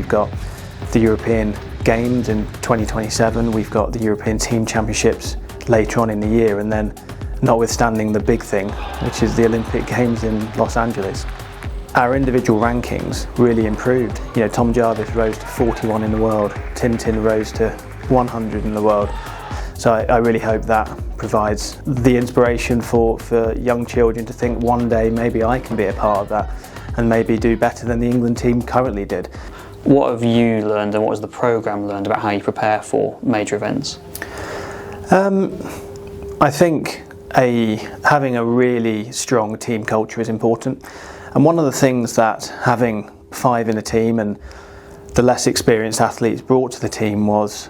We've got the European Games in 2027, we've got the European Team Championships later on in the year, and then notwithstanding the big thing, which is the Olympic Games in Los Angeles. Our individual rankings really improved. Tom Jarvis rose to 41 in the world, Tintin rose to 100 in the world. So I really hope that provides the inspiration for young children to think one day maybe I can be a part of that and maybe do better than the England team currently did. What have you learned and what has the programme learned about how you prepare for major events? I think having a really strong team culture is important. And one of the things that having 5 in a team and the less experienced athletes brought to the team was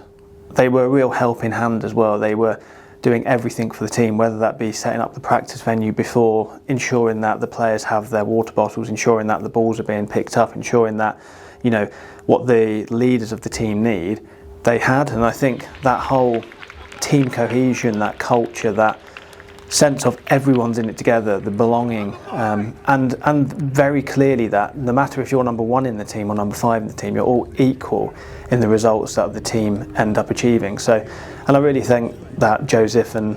they were a real helping hand as well. They were doing everything for the team, whether that be setting up the practice venue before, ensuring that the players have their water bottles, ensuring that the balls are being picked up, ensuring that, what the leaders of the team need, they had. And I think that whole team cohesion, that culture, that sense of everyone's in it together, the belonging, and very clearly that no matter if you're number 1 in the team or number 5 in the team, you're all equal in the results that the team end up achieving. So, and I really think that Joseph and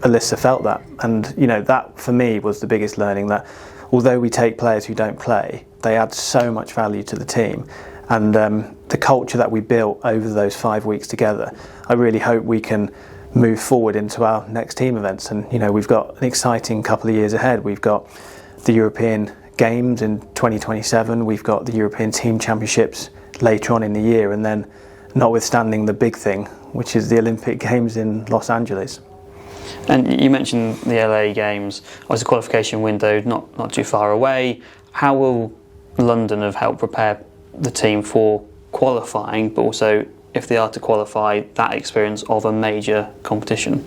Alyssa felt that, and that for me was the biggest learning, that although we take players who don't play, they add so much value to the team. And the culture that we built over those 5 weeks together, I really hope we can move forward into our next team events. And we've got an exciting couple of years ahead. We've got the European Games in 2027, we've got the European Team Championships later on in the year, and then notwithstanding the big thing, which is the Olympic Games in Los Angeles. And you mentioned the LA Games, as a qualification window not too far away. How will London have helped prepare the team for qualifying, but also, if they are to qualify, that experience of a major competition?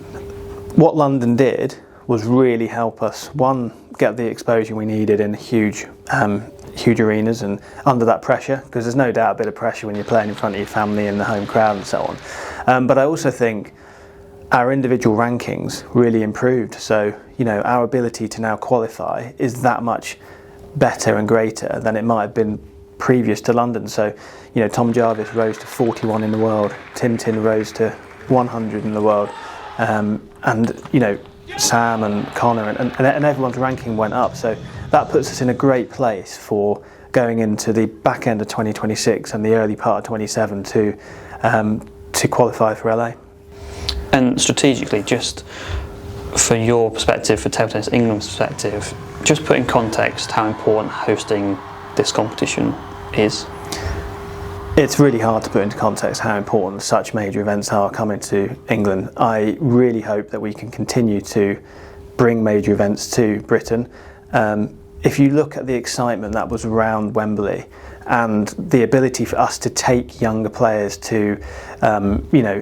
What London did was really help us, one, get the exposure we needed in huge arenas and under that pressure, because there's no doubt a bit of pressure when you're playing in front of your family and the home crowd and so on. But I also think our individual rankings really improved. So, our ability to now qualify is that much better and greater than it might have been previous to London. So, Tom Jarvis rose to 41 in the world, Tintin rose to 100 in the world, and Sam and Connor and everyone's ranking went up. So that puts us in a great place for going into the back end of 2026 and the early part of 27 to qualify for LA. And strategically, just for your perspective, for Table Tennis England's perspective, just put in context how important hosting this competition is. It's really hard to put into context how important such major events are coming to England. I really hope that we can continue to bring major events to Britain. If you look at the excitement that was around Wembley and the ability for us to take younger players to,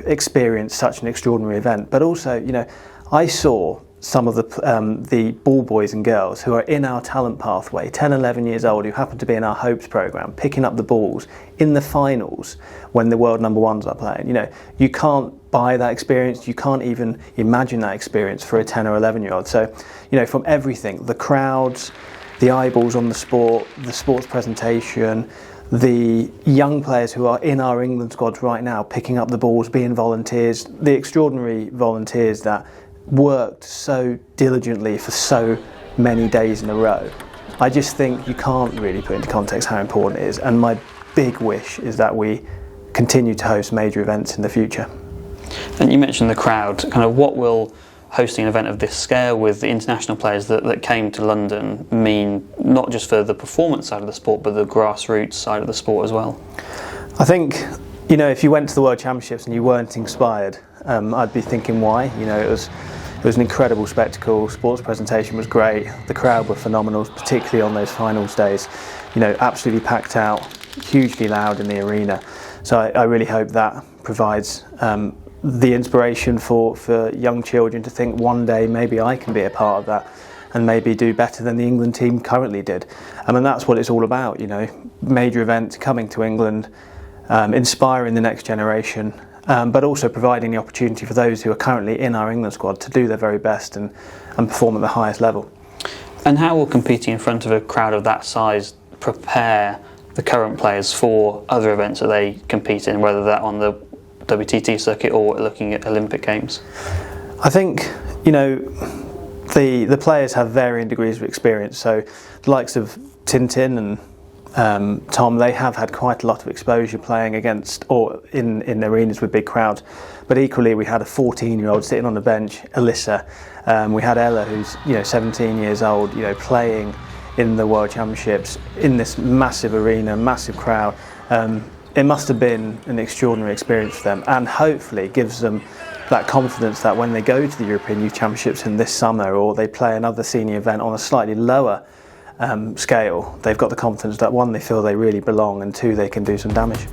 experience such an extraordinary event, but also, I saw some of the ball boys and girls who are in our talent pathway, 10, 11 years old, who happen to be in our Hopes programme, picking up the balls in the finals when the world number 1s are playing. You can't buy that experience, you can't even imagine that experience for a 10 or 11-year-old. So, from everything, the crowds, the eyeballs on the sport, the sports presentation, the young players who are in our England squads right now, picking up the balls, being volunteers, the extraordinary volunteers that worked so diligently for so many days in a row. I just think you can't really put into context how important it is, and my big wish is that we continue to host major events in the future. And you mentioned the crowd, kind of what will hosting an event of this scale with the international players that came to London mean, not just for the performance side of the sport, but the grassroots side of the sport as well? I think, if you went to the World Championships and you weren't inspired, I'd be thinking why. It was an incredible spectacle. Sports presentation was great. The crowd were phenomenal, particularly on those finals days. Absolutely packed out, hugely loud in the arena. So I really hope that provides the inspiration for young children to think one day maybe I can be a part of that and maybe do better than the England team currently did. And that's what it's all about, major events coming to England, inspiring the next generation, but also providing the opportunity for those who are currently in our England squad to do their very best and perform at the highest level. And how will competing in front of a crowd of that size prepare the current players for other events that they compete in, whether that on the WTT circuit or looking at Olympic Games? I think, you know, the players have varying degrees of experience. So the likes of Tintin and Tom, they have had quite a lot of exposure playing against or in arenas with big crowds. But equally, we had a 14-year-old sitting on the bench, Alyssa. We had Ella, who's 17 years old, playing in the World Championships in this massive arena, massive crowd. It must have been an extraordinary experience for them, and hopefully gives them that confidence that when they go to the European Youth Championships in this summer, or they play another senior event on a slightly lower scale, they've got the confidence that, one, they feel they really belong, and two, they can do some damage.